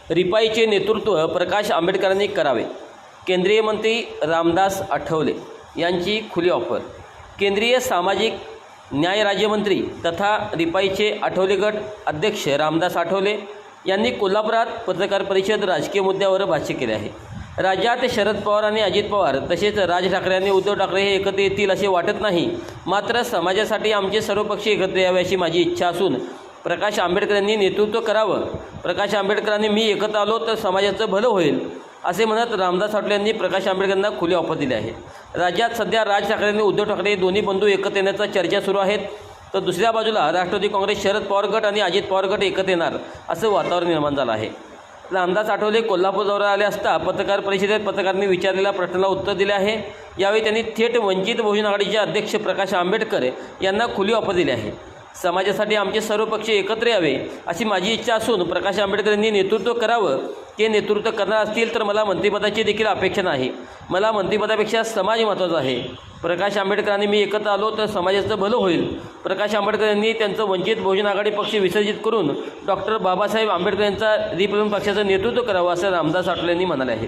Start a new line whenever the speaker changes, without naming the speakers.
रिपाईचे नेतृत्व प्रकाश आंबेडकरांनी करावे। केंद्रीय मंत्री रामदास आठवले यांची खुली ऑफर। केंद्रीय सामाजिक न्याय राज्यमंत्री तथा रिपाईचे आठवले गट अध्यक्ष रामदास आठवले यांनी कोल्हापुरात पत्रकार परिषद राजकीय मुद्द्यावर भाष्य केले आहे। राज्यात शरद पवार आणि अजित पवार तसेच राज ठाकरे आणि उद्धव ठाकरे हे एकत्र येतील असे वाटत नाही, मात्र समाजासाठी आमचे सर्व पक्ष एकत्र यावे अशी माझी इच्छा असून प्रकाश आंबेडकरांनी नेतृत्व करावं। प्रकाश आंबेडकरांनी मी एकत्र आलो तर समाजाचं भलं होईल असे म्हणत रामदास आठवले यांनी प्रकाश आंबेडकरांना खुली ऑफर दिली आहे। राज्यात सध्या राज ठाकरे आणि उद्धव ठाकरे दोन्ही बंधू एकत्र येण्याच्या चर्चा सुरू आहेत, तर दुसऱ्या बाजूला राष्ट्रवादी काँग्रेस शरद पवार गट आणि अजित पवार गट एकत्र येणार असं वातावरण निर्माण झालं आहे। रामदास आठवले कोल्हापूर दौऱ्यावर आले असता पत्रकार परिषदेत पत्रकारांनी विचारलेल्या प्रश्नाला उत्तर दिले आहे। यावेळी त्यांनी थेट वंचित बहुजन आघाडीचे अध्यक्ष प्रकाश आंबेडकर यांना खुली ऑफर दिली आहे। समाजासाठी आमचे सर्व पक्ष एकत्र यावे अशी माझी इच्छा असून प्रकाश आंबेडकर यांनी नेतृत्व करावं। ते नेतृत्व करणार असतील तर मला मंत्रिपदाची देखील अपेक्षा नाही, मला मंत्रिपदापेक्षा समाज महत्त्वाचा आहे। प्रकाश आंबेडकरांनी मी एकत्र आलो तर समाजाचं भलं होईल। प्रकाश आंबेडकर यांनी त्यांचं वंचित बहुजन आघाडी पक्ष विसर्जित करून डॉक्टर बाबासाहेब आंबेडकर यांचा रिपब्लिकन पक्षाचं नेतृत्व करावं असं रामदास आठवले यांनी म्हणाले आहे।